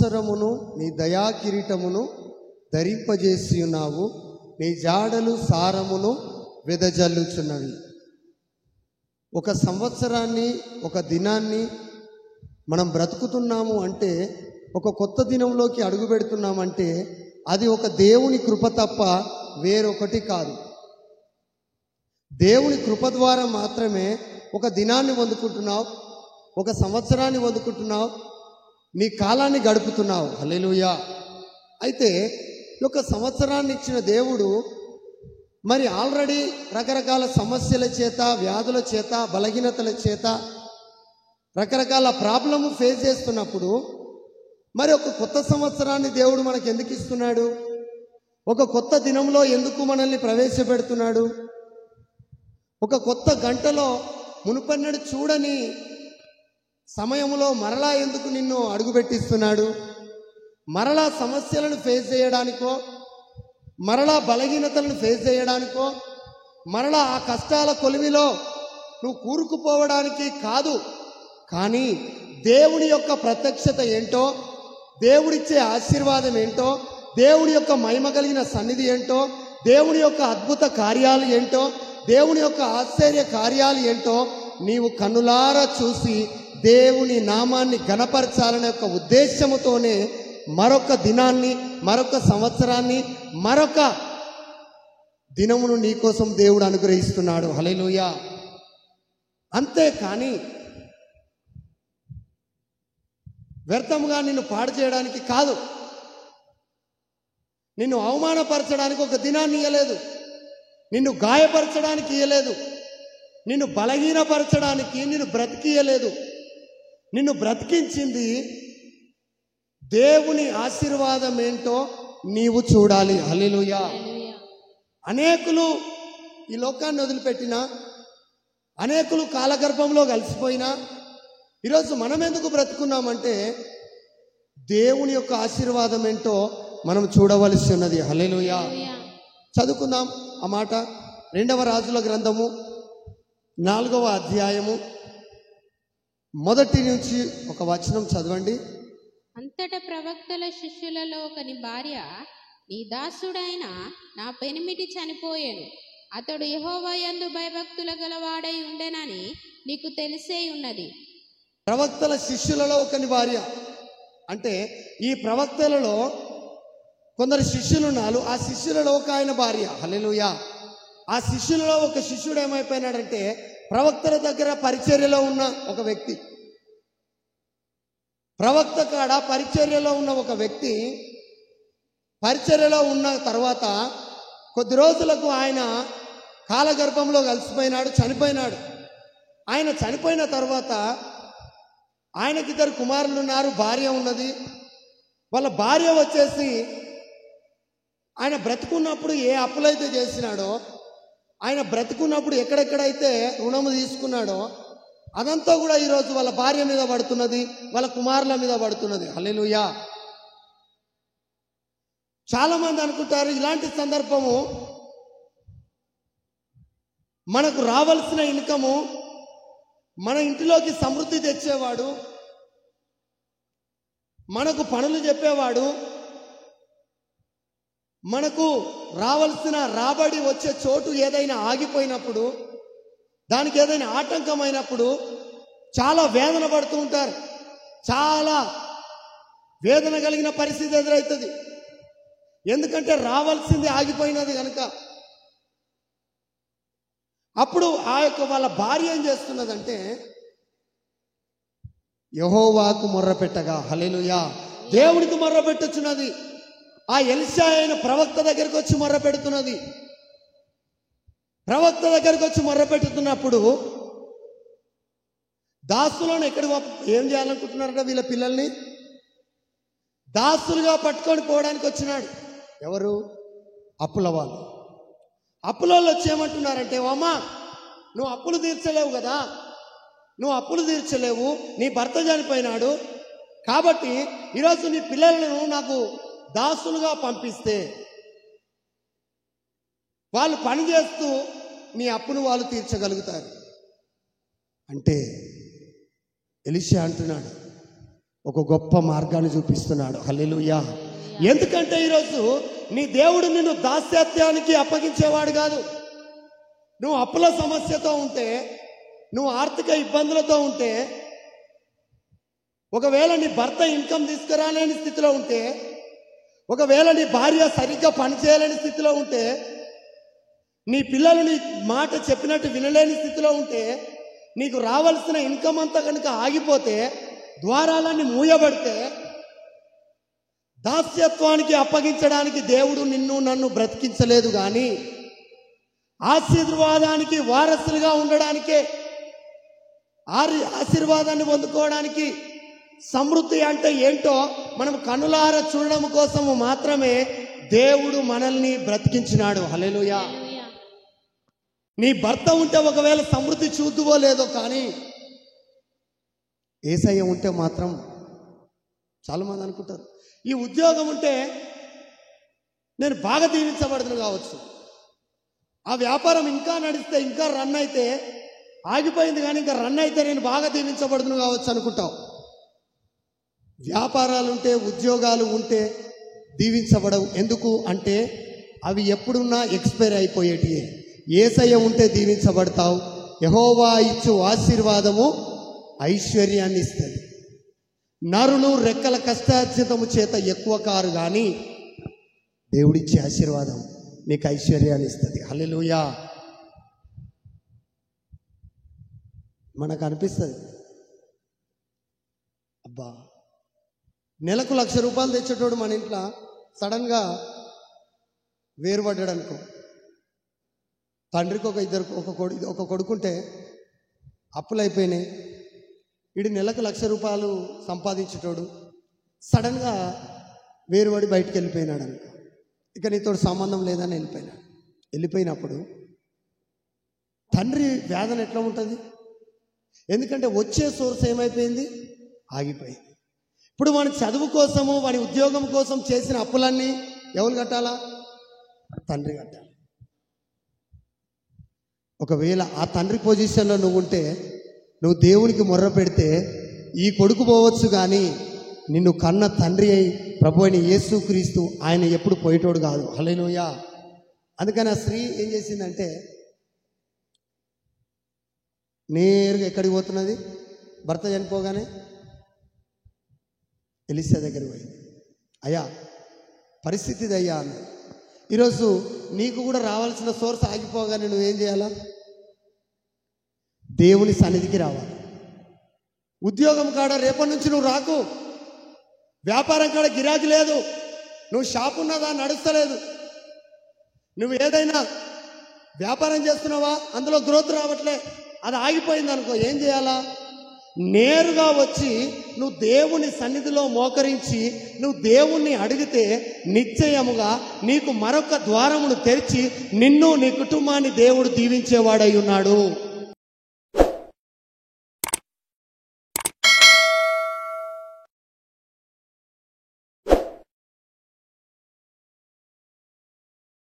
సంవత్సరమును నీ దయా కిరీటమును ధరింపజేసి ఉన్నావు, నీ జాడలు సారమును వెదజల్లుచున్నవి. ఒక సంవత్సరాన్ని, ఒక దినాన్ని మనం బ్రతుకుతున్నాము అంటే, ఒక కొత్త దినంలోకి అడుగు పెడుతున్నామంటే అది ఒక దేవుని కృప తప్ప వేరొకటి కాదు. దేవుని కృప ద్వారా మాత్రమే ఒక దినాన్ని పొందుకుంటున్నావు, ఒక సంవత్సరాన్ని పొందుకుంటున్నావు, నీ కాలాన్ని గడుపుతున్నావు. హల్లెలూయా. అయితే ఈ యొక్క సంవత్సరాన్ని ఇచ్చిన దేవుడు మరి ఆల్రెడీ రకరకాల సమస్యల చేత, వ్యాధుల చేత, బలహీనతల చేత రకరకాల ప్రాబ్లమ్ ఫేస్ చేస్తున్నప్పుడు మరి ఒక కొత్త సంవత్సరాన్ని దేవుడు మనకు ఎందుకు ఇస్తున్నాడు? ఒక కొత్త దినంలో ఎందుకు మనల్ని ప్రవేశపెడుతున్నాడు? ఒక కొత్త గంటలో మునుపన్నడు చూడని సమయంలో మరలా ఎందుకు నిన్ను అడుగుపెట్టిస్తున్నాడు? మరలా సమస్యలను ఫేస్ చేయడానికో, మరలా బలహీనతలను ఫేస్ చేయడానికో, మరలా ఆ కష్టాల కొలిమిలో నువ్వు కూరుకుపోవడానికి కాదు. కానీ దేవుని యొక్క ప్రత్యక్షత ఏంటో, దేవుడిచ్చే ఆశీర్వాదం ఏంటో, దేవుని యొక్క మహిమ కలిగిన సన్నిధి ఏంటో, దేవుని యొక్క అద్భుత కార్యాలు ఏంటో, దేవుని యొక్క ఆశ్చర్య కార్యాలు ఏంటో నీవు కన్నులారా చూసి దేవుని నామాన్ని ఘనపరచాలనే యొక్క ఉద్దేశముతోనే మరొక దినాన్ని, మరొక సంవత్సరాన్ని, మరొక దినమును నీకోసం దేవుడు అనుగ్రహిస్తున్నాడు. హల్లెలూయా. అంతేకాని వ్యర్థముగా నిన్ను పాడు చేయడానికి కాదు, నిన్ను అవమానపరచడానికి ఒక దినాన్ని ఇయ్యలేదు, నిన్ను గాయపరచడానికి ఇయ్యలేదు, నిన్ను బలహీనపరచడానికి నిన్ను బ్రతికియలేదు. నిన్ను బ్రతికించింది దేవుని ఆశీర్వాదం ఏంటో నీవు చూడాలి. హల్లెలూయా. అనేకులు ఈ లోకాన్ని వదిలిపెట్టినా, అనేకులు కాలగర్భంలో కలిసిపోయినా, ఈరోజు మనం ఎందుకు బ్రతుకున్నామంటే దేవుని యొక్క ఆశీర్వాదం ఏంటో మనం చూడవలసి ఉన్నది. హల్లెలూయా. చదువుకుందాం ఆ మాట. 2వ రాజుల గ్రంథము 4వ అధ్యాయము 1 నుంచి ఒక వచనం చదవండి. అంతటా ప్రవక్తల శిష్యులలో ఒకని భార్య, నీ దాసుడైన నా పెనిమిటి చనిపోయెను, అతడు యెహోవా యందు భయభక్తుల గలవాడై ఉండెనని నీకు తెలిసే ఉన్నది. ప్రవక్తల శిష్యులలో ఒకని భార్య అంటే ఈ ప్రవక్తలలో కొందరు శిష్యులు ఉన్నారు, ఆ శిష్యులలో ఒక ఆయన భార్య. హల్లెలూయా. ఆ శిష్యులలో ఒక శిష్యుడు ఏమైపోయినాడంటే ప్రవక్తల దగ్గర పరిచర్యలో ఉన్న ఒక వ్యక్తి, ప్రవక్త కాడ పరిచర్యలో ఉన్న ఒక వ్యక్తి పరిచర్యలో ఉన్న తర్వాత కొద్ది రోజులకు ఆయన కాలగర్భంలో కలిసిపోయినాడు, చనిపోయినాడు. ఆయన చనిపోయిన తర్వాత ఆయనకి 2 కుమారులు ఉన్నారు, భార్య ఉన్నది. వాళ్ళ భార్య వచ్చేసి ఆయన బ్రతుకున్నప్పుడు ఏ అప్పులైతే చేసినాడో, ఆయన బ్రతుకున్నప్పుడు ఎక్కడెక్కడైతే రుణము తీసుకున్నాడో అదంతా కూడా ఈరోజు వాళ్ళ భార్య మీద పడుతున్నది, వాళ్ళ కుమారుల మీద పడుతున్నది. హల్లెలూయా. చాలా మంది అనుకుంటారు ఇలాంటి సందర్భము మనకు రావాల్సిన ఇన్కము, మన ఇంటిలోకి సమృద్ధి తెచ్చేవాడు, మనకు పనులు చెప్పేవాడు, మనకు రావాల్సిన రాబడి వచ్చే చోటు ఏదైనా ఆగిపోయినప్పుడు, దానికి ఏదైనా ఆటంకమైనప్పుడు చాలా వేదన పడుతూ ఉంటారు. చాలా వేదన కలిగిన పరిస్థితి ఎదురవుతుంది. ఎందుకంటే రావాల్సింది ఆగిపోయినది కనుక. అప్పుడు ఆ యొక్క వాళ్ళ భార్య ఏం చేస్తున్నదంటే యెహోవాకు మొర్రపెట్టగా, హల్లెలూయా, దేవునికి మొర్రపెట్టుచున్నది. ఆ ఎలీషా అయిన ప్రవక్త దగ్గరికి వచ్చి మొర్రపెడుతున్నది. ప్రవక్త దగ్గరికి వచ్చి మొర్రపెట్టుతున్నప్పుడు దాసులను ఏం చేయాలనుకుంటున్నారట? వీళ్ళ పిల్లల్ని దాసులుగా పట్టుకొని పోవడానికి వచ్చినాడు. ఎవరు? అప్పుల వాళ్ళు. అప్పుల వాళ్ళు వచ్చి ఏమంటున్నారంటే, అమ్మా నువ్వు అప్పులు తీర్చలేవు కదా, నువ్వు అప్పులు తీర్చలేవు, నీ భర్త చనిపోయినాడు, కాబట్టి ఈరోజు నీ పిల్లలను నాకు దాసులుగా పంపిస్తే వాళ్ళు పని చేస్తూ నీ అప్పును వాళ్ళు తీర్చగలుగుతారు. అంటే ఎలీషా అంటున్నాడు, ఒక గొప్ప మార్గాన్ని చూపిస్తున్నాడు. హల్లెలూయా. ఎందుకంటే ఈరోజు నీ దేవుడు నిన్ను దాస్యత్యానికి అప్పగించేవాడు కాదు. నువ్వు అప్పుల సమస్యతో ఉంటే, నువ్వు ఆర్థిక ఇబ్బందులతో ఉంటే, ఒకవేళ నీ భర్త ఇన్కమ్ తీసుకురాలేని స్థితిలో ఉంటే, ఒకవేళ నీ భార్య సరిగ్గా పనిచేయలేని స్థితిలో ఉంటే, నీ పిల్లలు నీ మాట చెప్పినట్టు వినలేని స్థితిలో ఉంటే, నీకు రావాల్సిన ఇన్కమ్ అంతా కనుక ఆగిపోతే, ద్వారాలన్నీ మూయబడితే, దాస్యత్వానికి అప్పగించడానికి దేవుడు నిన్ను నన్ను బ్రతికించలేదు కానీ ఆశీర్వాదానికి వారసులుగా ఉండడానికే, ఆశీర్వాదాన్ని పొందుకోవడానికి, సమృద్ధి అంటే ఏంటో మనం కనులారా చూడడం కోసము మాత్రమే దేవుడు మనల్ని బ్రతికించినాడు. హల్లెలూయా. నీ భర్త ఉంటే ఒకవేళ సమృద్ధి చూద్దువో లేదో, కానీ యేసయ్య ఉంటే మాత్రం చాలామంది అనుకుంటారు ఈ ఉద్యోగం ఉంటే నేను బాగా దీవించబడుతును కావచ్చు, ఆ వ్యాపారం ఇంకా నడిస్తే, ఇంకా రన్ అయితే, ఆగిపోయింది కానీ ఇంకా రన్ అయితే నేను బాగా దీవించబడుతును కావచ్చు అనుకుంటావు. వ్యాపారాలు ఉంటే, ఉద్యోగాలు ఉంటే దీవించబడవు. ఎందుకు అంటే అవి ఎప్పుడున్నా ఎక్స్పైర్ అయిపోయేటియే. యేసయ్య ఉంటే దీవించబడతావు. యెహోవా ఇచ్చు ఆశీర్వాదము ఐశ్వర్యాన్ని ఇస్తుంది. నరులు రెక్కల కష్టార్జితము చేత ఎక్కువ కారు కానీ దేవుడిచ్చే ఆశీర్వాదం నీకు ఐశ్వర్యాన్ని ఇస్తుంది. హల్లెలూయా. మనకు అనిపిస్తుంది, అబ్బా నెలకు 1,00,000 రూపాయలు తెచ్చేటోడు మన ఇంట్లో సడన్గా వేరుపడ్డాడు అనుకో. తండ్రికి ఒక కొడుకుంటే అప్పులు అయిపోయినాయి, వీడి నెలకు 1,00,000 రూపాయలు సంపాదించేటోడు సడన్గా వేరుపడి బయటికి వెళ్ళిపోయినాడు అనుకో. ఇక నీతో సంబంధం లేదని వెళ్ళిపోయినప్పుడు తండ్రి వేదన ఎట్లా ఉంటుంది? ఎందుకంటే వచ్చే సోర్స్ ఏమైపోయింది? ఆగిపోయింది. ఇప్పుడు వాడి చదువు కోసము, వాడి ఉద్యోగం కోసం చేసిన అప్పులన్నీ ఎవరు కట్టాలా? తండ్రి కట్టాలి. ఒకవేళ ఆ తండ్రి పొజిషన్లో నువ్వు ఉంటే, నువ్వు దేవునికి మొర్ర పెడితే ఈ కొడుకు పోవచ్చు, కానీ నిన్ను కన్న తండ్రి అయి ప్రభు అయిన యేసుక్రీస్తు ఆయన ఎప్పుడు పోయేటోడు కాదు. హల్లెలూయా. అందుకని ఆ స్త్రీ ఏం చేసిందంటే నేరుగా ఎక్కడికి పోతున్నది? భర్త చనిపోగానే ఎలీషా దగ్గరికి పోయింది. అయ్యా పరిస్థితి అయ్యా అన్న. ఈరోజు నీకు కూడా రావాల్సిన సోర్స్ ఆగిపోగానే నువ్వేం చేయాలా? దేవుని సన్నిధికి రావాలి. ఉద్యోగం కాడ రేపటి నుంచి నువ్వు రాకు. వ్యాపారం కాడ గిరాకీ లేదు, నువ్వు షాప్ ఉన్నదా నడుస్తలేదు, నువ్వు ఏదైనా వ్యాపారం చేస్తున్నావా అందులో గ్రోత్ రావట్లే, అది ఆగిపోయింది అనుకో. ఏం చేయాలా? నేరుగా వచ్చి నువ్వు దేవుని సన్నిధిలో మోకరించి నువ్వు దేవుణ్ణి అడిగితే నిశ్చయముగా నీకు మరొక ద్వారమును తెరిచి నిన్ను నీ కుటుంబాన్ని దేవుడు దీవించేవాడై ఉన్నాడు.